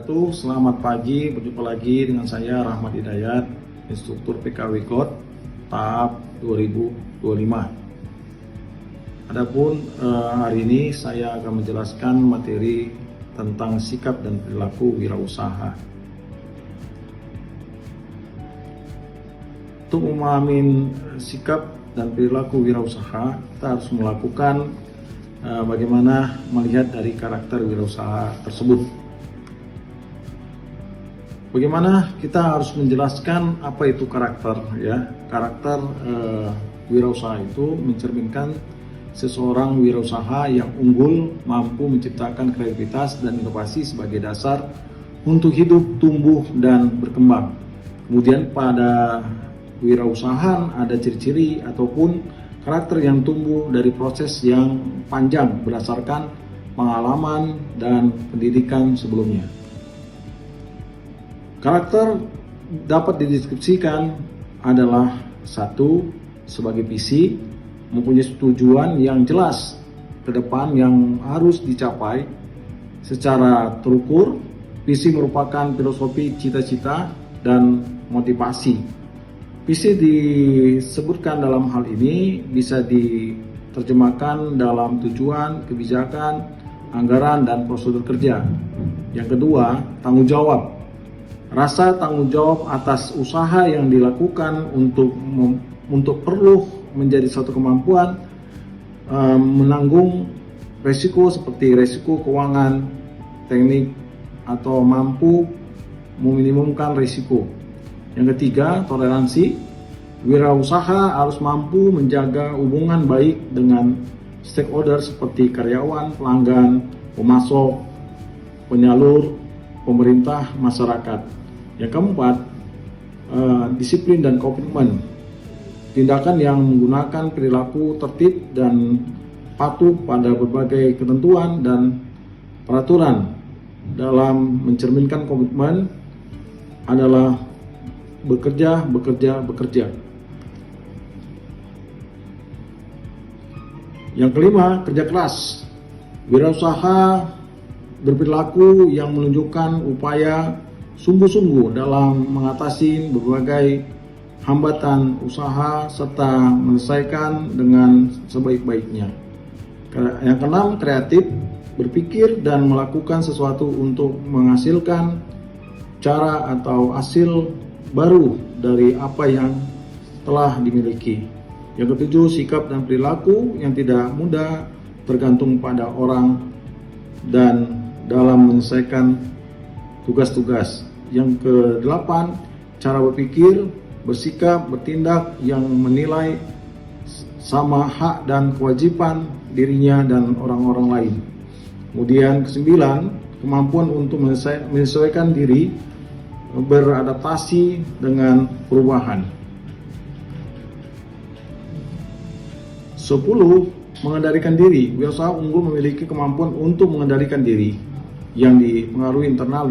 wabarakatuh. Selamat pagi, berjumpa lagi dengan saya Rahmat Hidayat, instruktur PKW Cloud tahap 2025. Adapun hari ini saya akan menjelaskan materi tentang sikap dan perilaku wirausaha. Untuk memahami sikap dan perilaku wirausaha, kita harus melakukan bagaimana melihat dari karakter wirausaha tersebut. Bagaimana kita harus menjelaskan apa itu karakter, ya. Karakter wirausaha itu mencerminkan seseorang wirausaha yang unggul, mampu menciptakan kreativitas dan inovasi sebagai dasar untuk hidup, tumbuh, dan berkembang. Kemudian pada wirausahaan ada ciri-ciri ataupun karakter yang tumbuh dari proses yang panjang berdasarkan pengalaman dan pendidikan sebelumnya. Karakter dapat dideskripsikan adalah satu, sebagai visi, mempunyai tujuan yang jelas ke depan yang harus dicapai secara terukur. Visi merupakan filosofi, cita-cita, dan motivasi. Visi disebutkan dalam hal ini bisa diterjemahkan dalam tujuan, kebijakan, anggaran, dan prosedur kerja. Yang kedua, tanggung jawab. Rasa tanggung jawab atas usaha yang dilakukan untuk perlu menjadi suatu kemampuan menanggung resiko seperti resiko keuangan, teknik, atau mampu meminimumkan resiko. Yang ketiga, toleransi. Wirausaha harus mampu menjaga hubungan baik dengan stakeholder seperti karyawan, pelanggan, pemasok, penyalur, pemerintah, masyarakat. Yang keempat, disiplin dan komitmen. Tindakan yang menggunakan perilaku tertib dan patuh pada berbagai ketentuan dan peraturan. Dalam mencerminkan komitmen adalah bekerja. Yang kelima, kerja keras. Wirausaha berperilaku yang menunjukkan upaya sungguh-sungguh dalam mengatasi berbagai hambatan usaha serta menyelesaikan dengan sebaik-baiknya. Yang keenam, kreatif. Berpikir dan melakukan sesuatu untuk menghasilkan cara atau hasil baru dari apa yang telah dimiliki. Yang ketujuh, sikap dan perilaku yang tidak mudah tergantung pada orang dan dalam menyelesaikan tugas-tugas. Yang kedelapan, cara berpikir, bersikap, bertindak yang menilai sama hak dan kewajiban dirinya dan orang-orang lain. Kemudian kesembilan, kemampuan untuk menyesuaikan diri, beradaptasi dengan perubahan. 10. Mengendalikan diri. Wirausaha unggul memiliki kemampuan untuk mengendalikan diri yang dipengaruhi internal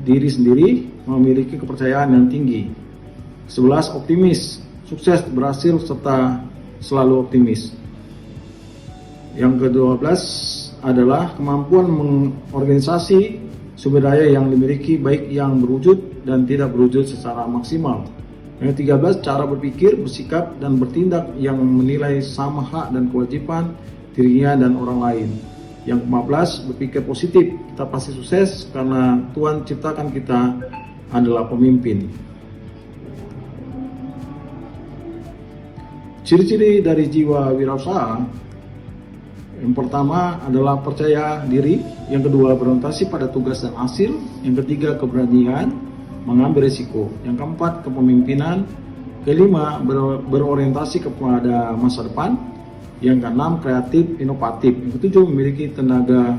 diri sendiri, memiliki kepercayaan yang tinggi. 11. Optimis. Sukses, berhasil, serta selalu optimis. Yang ke-12 adalah kemampuan mengorganisasi sumber daya yang dimiliki, baik yang berwujud dan tidak berwujud secara maksimal. Yang 13, cara berpikir, bersikap, dan bertindak yang menilai sama hak dan kewajiban dirinya dan orang lain. Yang 14, berpikir positif. Kita pasti sukses karena Tuhan ciptakan kita adalah pemimpin. Ciri-ciri dari jiwa wirausaha. Yang pertama adalah percaya diri, yang kedua berorientasi pada tugas dan hasil, yang ketiga keberanian mengambil risiko, yang keempat kepemimpinan, kelima berorientasi kepada masa depan, yang keenam kreatif inovatif, yang ketujuh memiliki tenaga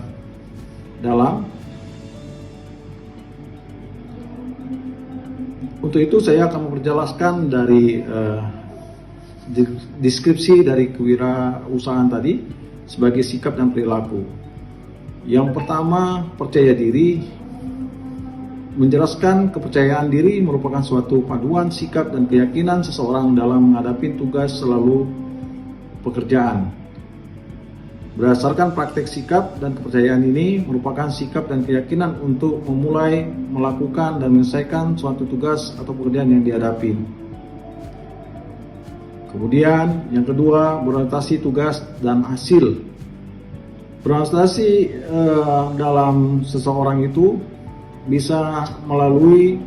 dalam. Untuk itu saya akan memperjelaskan dari deskripsi dari kewirausahaan tadi sebagai sikap dan perilaku. Yang pertama, percaya diri. Menjelaskan kepercayaan diri merupakan suatu paduan sikap dan keyakinan seseorang dalam menghadapi tugas selalu pekerjaan. Berdasarkan praktek sikap dan kepercayaan ini merupakan sikap dan keyakinan untuk memulai, melakukan, dan menyelesaikan suatu tugas atau pekerjaan yang dihadapi. Kemudian yang kedua, berorientasi tugas dan hasil. Berorientasi dalam seseorang itu bisa melalui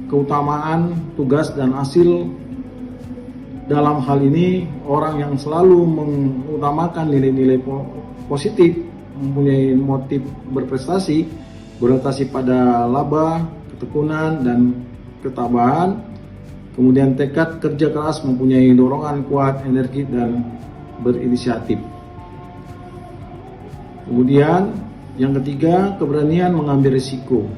keutamaan tugas dan hasil. Dalam hal ini, orang yang selalu mengutamakan nilai-nilai positif, mempunyai motif berprestasi, berorientasi pada laba, ketekunan, dan ketabahan, kemudian tekad kerja keras, mempunyai dorongan kuat, energi, dan berinisiatif. Kemudian yang ketiga, keberanian mengambil risiko.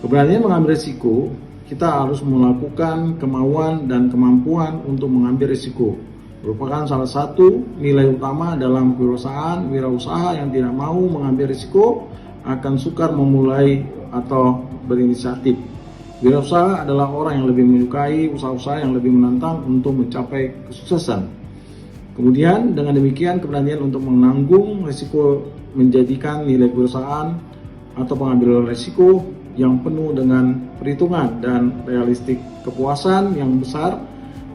Keberanian mengambil risiko, kita harus melakukan kemauan dan kemampuan untuk mengambil risiko. Merupakan salah satu nilai utama dalam wirausaha yang tidak mau mengambil risiko akan sukar memulai atau berinisiatif. Wirausaha adalah orang yang lebih menyukai usaha-usaha yang lebih menantang untuk mencapai kesuksesan. Kemudian dengan demikian keberanian untuk menanggung risiko menjadikan nilai perusahaan atau pengambilan risiko yang penuh dengan perhitungan dan realistik. Kepuasan yang besar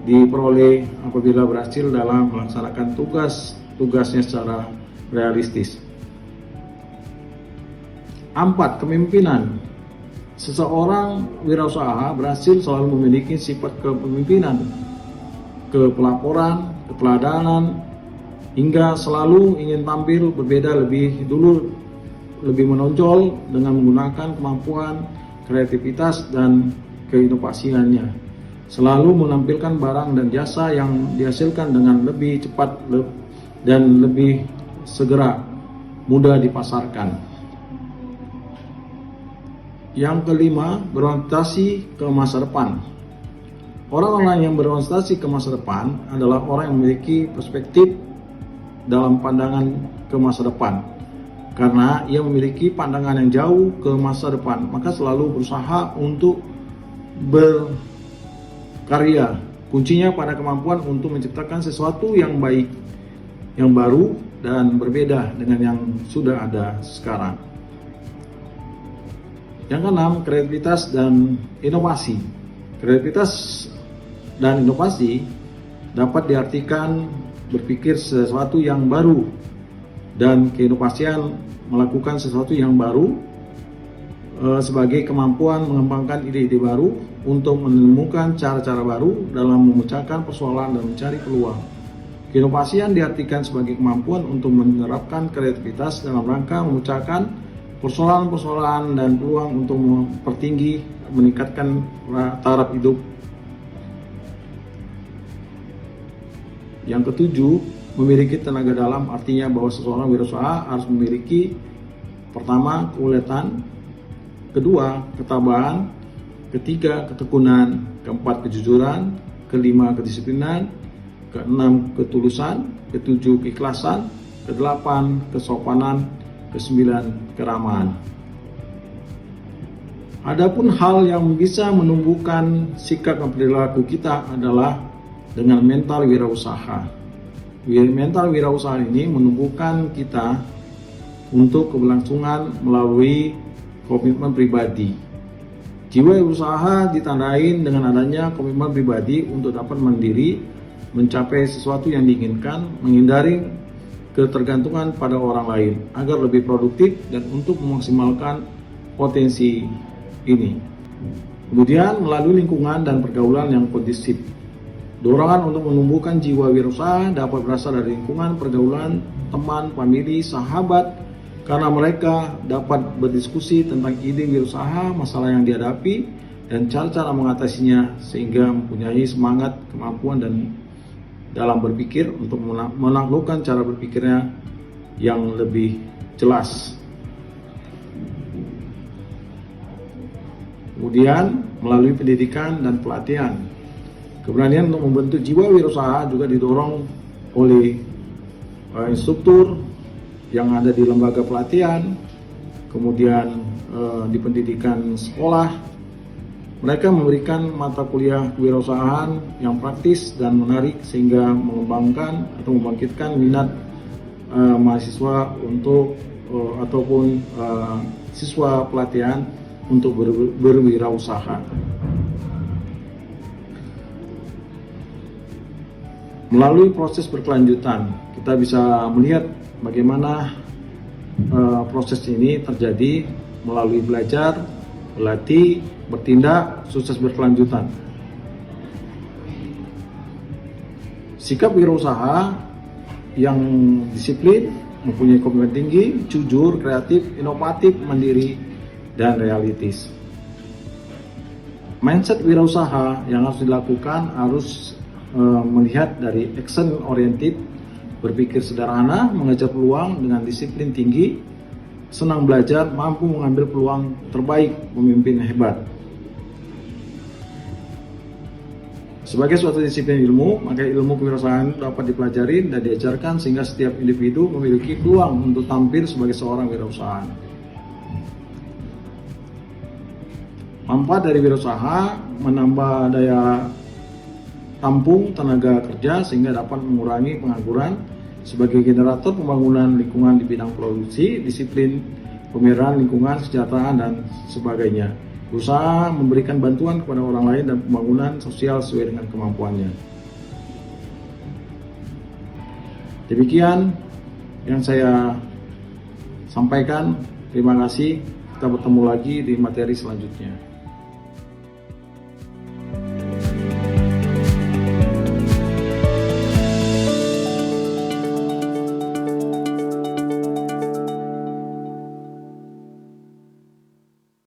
diperoleh apabila berhasil dalam melaksanakan tugasnya secara realistis. 4. Kepemimpinan. Seseorang wirausaha berhasil selalu memiliki sifat kepemimpinan, kepelaporan, keteladanan, hingga selalu ingin tampil berbeda lebih menonjol dengan menggunakan kemampuan, kreativitas, dan keinovasiannya. Selalu menampilkan barang dan jasa yang dihasilkan dengan lebih cepat dan lebih segera, mudah dipasarkan. Yang kelima, berorientasi ke masa depan. Orang-orang yang berorientasi ke masa depan adalah orang yang memiliki perspektif dalam pandangan ke masa depan. Karena ia memiliki pandangan yang jauh ke masa depan, maka selalu berusaha untuk berkarya. Kuncinya pada kemampuan untuk menciptakan sesuatu yang baik, yang baru, dan berbeda dengan yang sudah ada sekarang. Yang keenam, kreativitas dan inovasi. Kreativitas dan inovasi dapat diartikan berpikir sesuatu yang baru, dan keinovasian melakukan sesuatu yang baru sebagai kemampuan mengembangkan ide-ide baru untuk menemukan cara-cara baru dalam memecahkan persoalan dan mencari peluang. Keinovasian diartikan sebagai kemampuan untuk menerapkan kreativitas dalam rangka memecahkan persoalan-persoalan dan peluang untuk mempertinggi, meningkatkan taraf hidup. Yang ketujuh, memiliki tenaga dalam, artinya bahwa seseorang wirausaha harus memiliki pertama, keuletan, kedua, ketabahan, ketiga, ketekunan, keempat, kejujuran, kelima, kedisiplinan, keenam, ketulusan, ketujuh, keikhlasan, kedelapan, kesopanan, kesembilan, keramahan. Adapun hal yang bisa menumbuhkan sikap dan perilaku kita adalah dengan mental wirausaha. Mental wirausaha ini menumbuhkan kita untuk keberlangsungan melalui komitmen pribadi. Jiwa usaha ditandai dengan adanya komitmen pribadi untuk dapat mandiri, mencapai sesuatu yang diinginkan, menghindari ketergantungan pada orang lain agar lebih produktif dan untuk memaksimalkan potensi ini. Kemudian melalui lingkungan dan pergaulan yang kondusif. Dorongan untuk menumbuhkan jiwa wirausaha dapat berasal dari lingkungan, pergaulan, teman, famili, sahabat, karena mereka dapat berdiskusi tentang ide wirausaha, masalah yang dihadapi, dan cara-cara mengatasinya sehingga mempunyai semangat, kemampuan, dan dalam berpikir untuk menaklukkan cara berpikirnya yang lebih jelas. Kemudian melalui pendidikan dan pelatihan. Keberanian untuk membentuk jiwa wirausaha juga didorong oleh instruktur yang ada di lembaga pelatihan, kemudian di pendidikan sekolah. Mereka memberikan mata kuliah kewirausahaan yang praktis dan menarik sehingga mengembangkan atau membangkitkan minat mahasiswa untuk ataupun siswa pelatihan untuk berwirausaha. Melalui proses berkelanjutan, kita bisa melihat bagaimana proses ini terjadi melalui belajar, berlatih, bertindak, sukses berkelanjutan. Sikap wirausaha yang disiplin, mempunyai komitmen tinggi, jujur, kreatif, inovatif, mandiri, dan realistis. Mindset wirausaha yang harus dilakukan harus melihat dari action oriented, berpikir sederhana, mengejar peluang dengan disiplin tinggi, senang belajar, mampu mengambil peluang terbaik, memimpin hebat. Sebagai suatu disiplin ilmu, maka ilmu kewirausahaan dapat dipelajari dan diajarkan sehingga setiap individu memiliki peluang untuk tampil sebagai seorang wirausahaan. Manfaat dari wirausaha menambah daya tampung tenaga kerja sehingga dapat mengurangi pengangguran, sebagai generator pembangunan lingkungan di bidang produksi, disiplin, pemeliharaan lingkungan, kesejahteraan, dan sebagainya. Berusaha memberikan bantuan kepada orang lain dan pembangunan sosial sesuai dengan kemampuannya. Demikian yang saya sampaikan. Terima kasih. Kita bertemu lagi di materi selanjutnya.